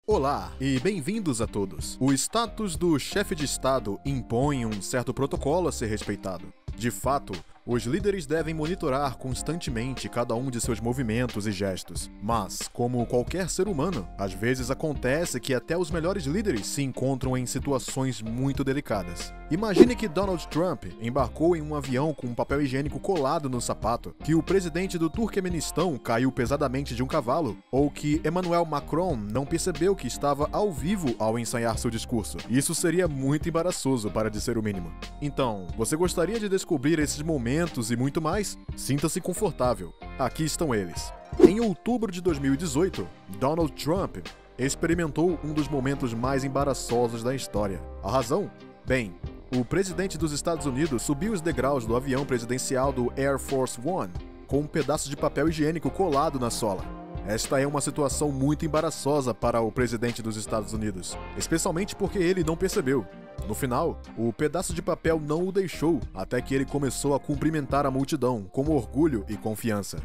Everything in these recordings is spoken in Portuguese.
Olá e bem-vindos a todos. O status do chefe de Estado impõe um certo protocolo a ser respeitado. De fato, os líderes devem monitorar constantemente cada um de seus movimentos e gestos. Mas, como qualquer ser humano, às vezes acontece que até os melhores líderes se encontram em situações muito delicadas. Imagine que Donald Trump embarcou em um avião com um papel higiênico colado no sapato, que o presidente do Turquemenistão caiu pesadamente de um cavalo, ou que Emmanuel Macron não percebeu que estava ao vivo ao ensaiar seu discurso. Isso seria muito embaraçoso, para dizer o mínimo. Então, você gostaria de descobrir esses momentos e muito mais? Sinta-se confortável. Aqui estão eles. Em outubro de 2018, Donald Trump experimentou um dos momentos mais embaraçosos da história. A razão? Bem, o presidente dos Estados Unidos subiu os degraus do avião presidencial do Air Force One com um pedaço de papel higiênico colado na sola. Esta é uma situação muito embaraçosa para o presidente dos Estados Unidos, especialmente porque ele não percebeu. No final, o pedaço de papel não o deixou até que ele começou a cumprimentar a multidão com orgulho e confiança.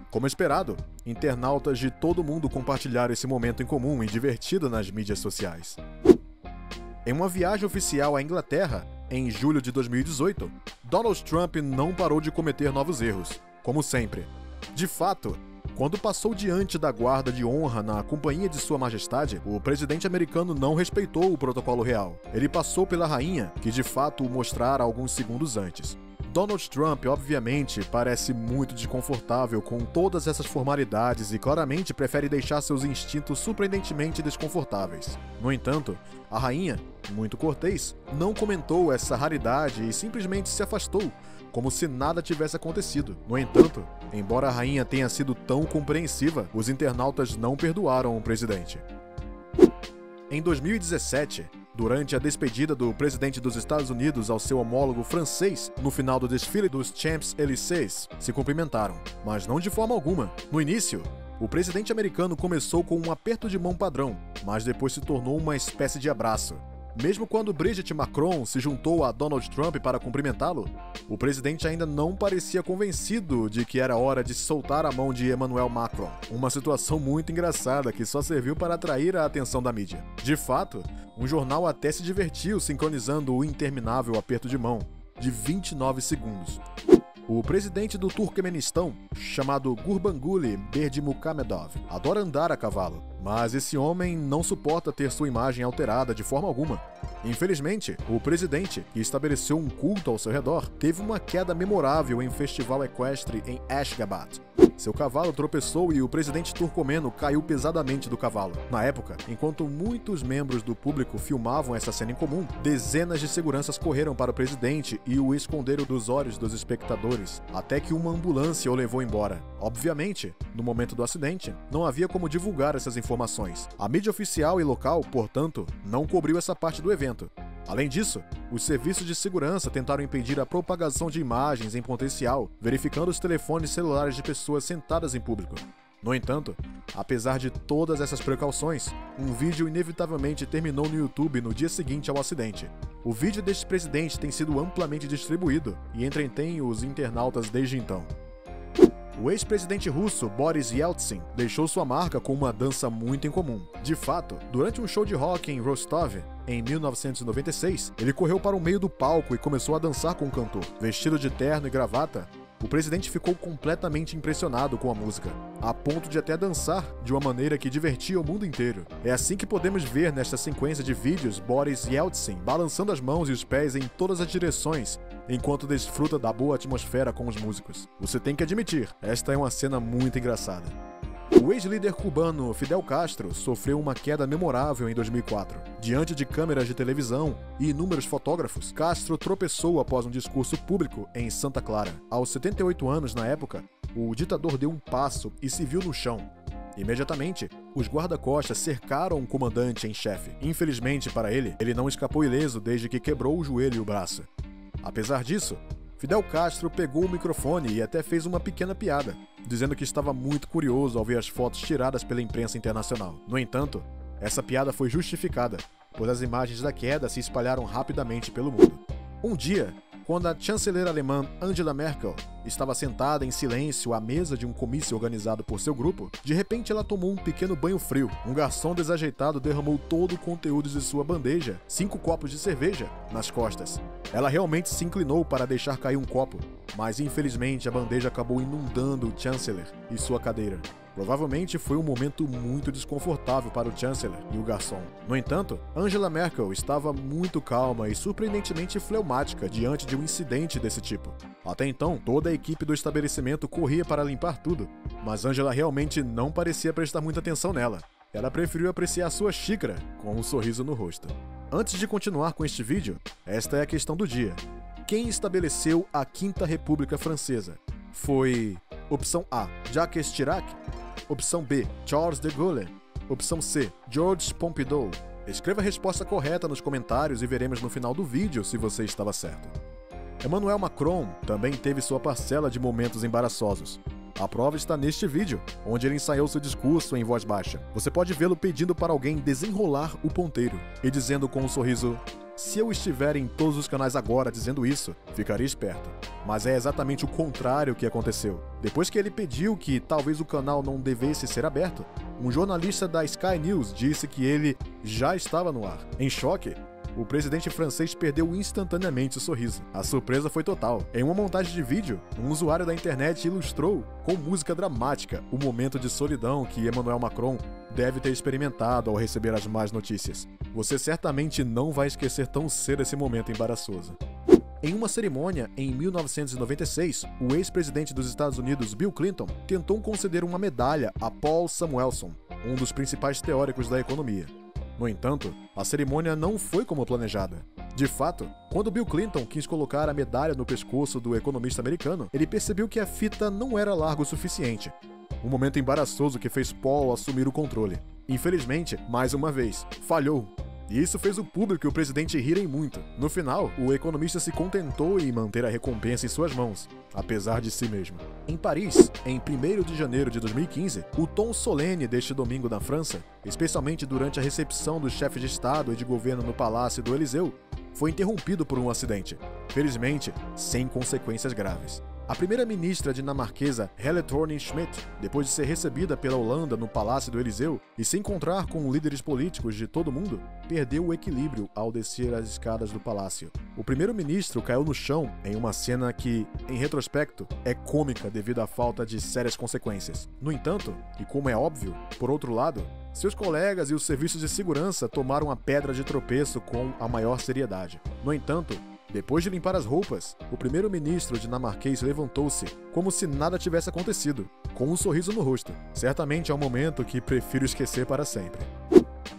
Como esperado, internautas de todo mundo compartilharam esse momento em comum e divertido nas mídias sociais. Em uma viagem oficial à Inglaterra, em julho de 2018, Donald Trump não parou de cometer novos erros, como sempre. De fato, quando passou diante da guarda de honra na companhia de Sua Majestade, o presidente americano não respeitou o protocolo real. Ele passou pela rainha, que de fato o mostrara alguns segundos antes. Donald Trump, obviamente, parece muito desconfortável com todas essas formalidades e claramente prefere deixar seus instintos surpreendentemente desconfortáveis. No entanto, a rainha, muito cortês, não comentou essa raridade e simplesmente se afastou, como se nada tivesse acontecido. No entanto, embora a rainha tenha sido tão compreensiva, os internautas não perdoaram o presidente. Em 2017, durante a despedida do presidente dos Estados Unidos ao seu homólogo francês, no final do desfile dos Champs-Élysées, se cumprimentaram, mas não de forma alguma. No início, o presidente americano começou com um aperto de mão padrão, mas depois se tornou uma espécie de abraço. Mesmo quando Brigitte Macron se juntou a Donald Trump para cumprimentá-lo, o presidente ainda não parecia convencido de que era hora de soltar a mão de Emmanuel Macron. Uma situação muito engraçada que só serviu para atrair a atenção da mídia. De fato, um jornal até se divertiu sincronizando o interminável aperto de mão, de 29 segundos. O presidente do Turquemenistão, chamado Gurbanguly Berdimuhamedov, adora andar a cavalo, mas esse homem não suporta ter sua imagem alterada de forma alguma. Infelizmente, o presidente, que estabeleceu um culto ao seu redor, teve uma queda memorável em um festival equestre em Ashgabat. Seu cavalo tropeçou e o presidente turcomeno caiu pesadamente do cavalo. Na época, enquanto muitos membros do público filmavam essa cena em comum, dezenas de seguranças correram para o presidente e o esconderam dos olhos dos espectadores, até que uma ambulância o levou embora. Obviamente, no momento do acidente, não havia como divulgar essas informações. A mídia oficial e local, portanto, não cobriu essa parte do evento. Além disso, os serviços de segurança tentaram impedir a propagação de imagens em potencial, verificando os telefones celulares de pessoas sentadas em público. No entanto, apesar de todas essas precauções, um vídeo inevitavelmente terminou no YouTube no dia seguinte ao acidente. O vídeo deste presidente tem sido amplamente distribuído e entretém os internautas desde então. O ex-presidente russo Boris Yeltsin deixou sua marca com uma dança muito incomum. De fato, durante um show de rock em Rostov, em 1996, ele correu para o meio do palco e começou a dançar com o cantor. Vestido de terno e gravata, o presidente ficou completamente impressionado com a música, a ponto de até dançar de uma maneira que divertia o mundo inteiro. É assim que podemos ver nesta sequência de vídeos Boris Yeltsin balançando as mãos e os pés em todas as direções, enquanto desfruta da boa atmosfera com os músicos. Você tem que admitir, esta é uma cena muito engraçada. O ex-líder cubano Fidel Castro sofreu uma queda memorável em 2004. Diante de câmeras de televisão e inúmeros fotógrafos, Castro tropeçou após um discurso público em Santa Clara. Aos 78 anos na época, o ditador deu um passo e se viu no chão. Imediatamente, os guarda-costas cercaram o comandante em chefe. Infelizmente para ele, ele não escapou ileso desde que quebrou o joelho e o braço. Apesar disso, Fidel Castro pegou o microfone e até fez uma pequena piada, dizendo que estava muito curioso ao ver as fotos tiradas pela imprensa internacional. No entanto, essa piada foi justificada, pois as imagens da queda se espalharam rapidamente pelo mundo. Um dia, Quando a chanceler alemã Angela Merkel estava sentada em silêncio à mesa de um comício organizado por seu grupo, de repente ela tomou um pequeno banho frio. Um garçom desajeitado derramou todo o conteúdo de sua bandeja, 5 copos de cerveja, nas costas. Ela realmente se inclinou para deixar cair um copo, mas infelizmente a bandeja acabou inundando o chanceler e sua cadeira. Provavelmente foi um momento muito desconfortável para o chanceler e o garçom. No entanto, Angela Merkel estava muito calma e surpreendentemente fleumática diante de um incidente desse tipo. Até então, toda a equipe do estabelecimento corria para limpar tudo, mas Angela realmente não parecia prestar muita atenção nela. Ela preferiu apreciar sua xícara com um sorriso no rosto. Antes de continuar com este vídeo, esta é a questão do dia. Quem estabeleceu a Quinta República Francesa? Foi opção A, Jacques Chirac? Opção B, Charles de Gaulle. Opção C, Georges Pompidou. Escreva a resposta correta nos comentários e veremos no final do vídeo se você estava certo. Emmanuel Macron também teve sua parcela de momentos embaraçosos. A prova está neste vídeo, onde ele ensaiou seu discurso em voz baixa. Você pode vê-lo pedindo para alguém desenrolar o ponteiro e dizendo com um sorriso: "Se eu estiver em todos os canais agora dizendo isso, ficaria esperto." Mas é exatamente o contrário que aconteceu. Depois que ele pediu que talvez o canal não devesse ser aberto, um jornalista da Sky News disse que ele já estava no ar. Em choque, o presidente francês perdeu instantaneamente o sorriso. A surpresa foi total. Em uma montagem de vídeo, um usuário da internet ilustrou com música dramática o momento de solidão que Emmanuel Macron deve ter experimentado ao receber as más notícias. Você certamente não vai esquecer tão cedo esse momento embaraçoso. Em uma cerimônia em 1996, o ex-presidente dos Estados Unidos, Bill Clinton, tentou conceder uma medalha a Paul Samuelson, um dos principais teóricos da economia. No entanto, a cerimônia não foi como planejada. De fato, quando Bill Clinton quis colocar a medalha no pescoço do economista americano, ele percebeu que a fita não era larga o suficiente. Um momento embaraçoso que fez Paul assumir o controle. Infelizmente, mais uma vez, falhou. E isso fez o público e o presidente rirem muito. No final, o economista se contentou em manter a recompensa em suas mãos, apesar de si mesmo. Em Paris, em 1º de janeiro de 2015, o tom solene deste domingo na França, especialmente durante a recepção dos chefes de Estado e de governo no Palácio do Élysée, foi interrompido por um acidente, felizmente sem consequências graves. A primeira-ministra dinamarquesa Helle Thorning-Schmidt, depois de ser recebida pela Holanda no Palácio do Élysée e se encontrar com líderes políticos de todo o mundo, perdeu o equilíbrio ao descer as escadas do palácio. O primeiro-ministro caiu no chão em uma cena que, em retrospecto, é cômica devido à falta de sérias consequências. No entanto, e como é óbvio, por outro lado, seus colegas e os serviços de segurança tomaram a pedra de tropeço com a maior seriedade. No entanto, depois de limpar as roupas, o primeiro-ministro dinamarquês levantou-se como se nada tivesse acontecido, com um sorriso no rosto. Certamente é um momento que prefiro esquecer para sempre.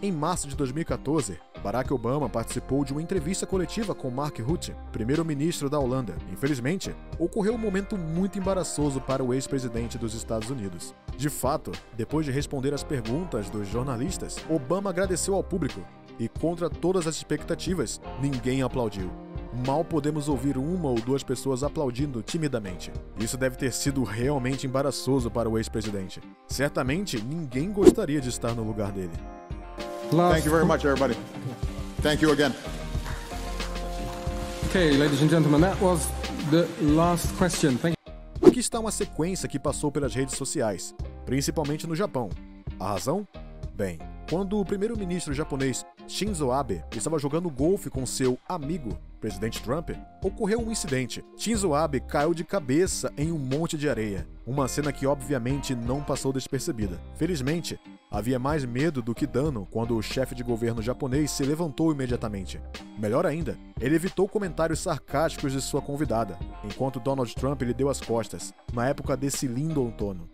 Em março de 2014, Barack Obama participou de uma entrevista coletiva com Mark Rutte, primeiro-ministro da Holanda. Infelizmente, ocorreu um momento muito embaraçoso para o ex-presidente dos Estados Unidos. De fato, depois de responder às perguntas dos jornalistas, Obama agradeceu ao público e, contra todas as expectativas, ninguém aplaudiu. Mal podemos ouvir uma ou duas pessoas aplaudindo timidamente. Isso deve ter sido realmente embaraçoso para o ex-presidente. Certamente, ninguém gostaria de estar no lugar dele. Thank you very much, everybody. Thank you again. Okay, ladies and gentlemen, that was the last question. Thank you. Aqui está uma sequência que passou pelas redes sociais, principalmente no Japão. A razão? Bem, quando o primeiro-ministro japonês Shinzo Abe estava jogando golfe com seu amigo, presidente Trump, ocorreu um incidente. Shinzo Abe caiu de cabeça em um monte de areia, uma cena que obviamente não passou despercebida. Felizmente, havia mais medo do que dano quando o chefe de governo japonês se levantou imediatamente. Melhor ainda, ele evitou comentários sarcásticos de sua convidada, enquanto Donald Trump lhe deu as costas, na época desse lindo outono.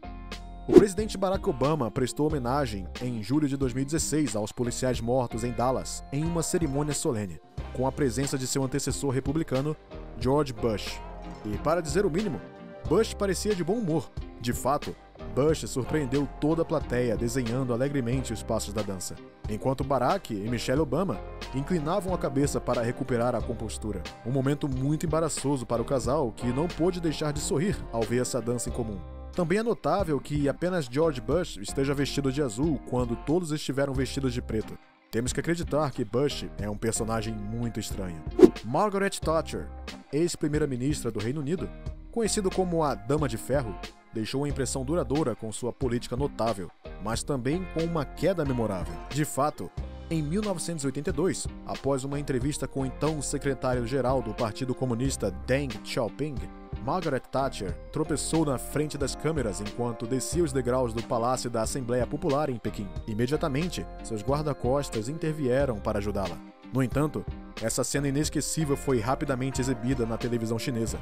O presidente Barack Obama prestou homenagem em julho de 2016 aos policiais mortos em Dallas, em uma cerimônia solene, com a presença de seu antecessor republicano, George Bush. E, para dizer o mínimo, Bush parecia de bom humor. De fato, Bush surpreendeu toda a plateia desenhando alegremente os passos da dança, enquanto Barack e Michelle Obama inclinavam a cabeça para recuperar a compostura. Um momento muito embaraçoso para o casal, que não pôde deixar de sorrir ao ver essa dança em comum. Também é notável que apenas George Bush esteja vestido de azul quando todos estiveram vestidos de preto. Temos que acreditar que Bush é um personagem muito estranho. Margaret Thatcher, ex-primeira-ministra do Reino Unido, conhecido como a Dama de Ferro, deixou uma impressão duradoura com sua política notável, mas também com uma queda memorável. De fato, em 1982, após uma entrevista com o então secretário-geral do Partido Comunista Deng Xiaoping, Margaret Thatcher tropeçou na frente das câmeras enquanto descia os degraus do Palácio da Assembleia Popular em Pequim. Imediatamente, seus guarda-costas intervieram para ajudá-la. No entanto, essa cena inesquecível foi rapidamente exibida na televisão chinesa.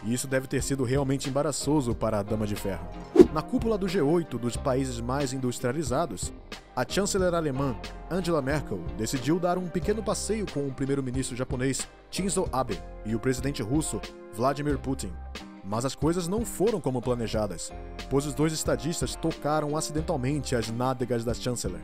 E isso deve ter sido realmente embaraçoso para a Dama de Ferro. Na cúpula do G8 dos países mais industrializados, a chanceler alemã Angela Merkel decidiu dar um pequeno passeio com o primeiro-ministro japonês Shinzo Abe e o presidente russo Vladimir Putin. Mas as coisas não foram como planejadas, pois os dois estadistas tocaram acidentalmente as nádegas da chanceler.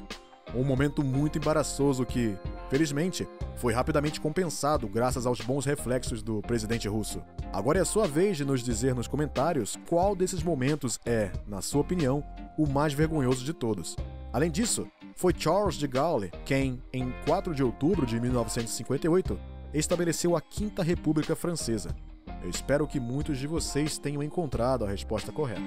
Um momento muito embaraçoso que, felizmente, foi rapidamente compensado graças aos bons reflexos do presidente russo. Agora é a sua vez de nos dizer nos comentários qual desses momentos é, na sua opinião, o mais vergonhoso de todos. Além disso, foi Charles de Gaulle quem, em 4 de outubro de 1958, estabeleceu a Quinta República Francesa. Eu espero que muitos de vocês tenham encontrado a resposta correta.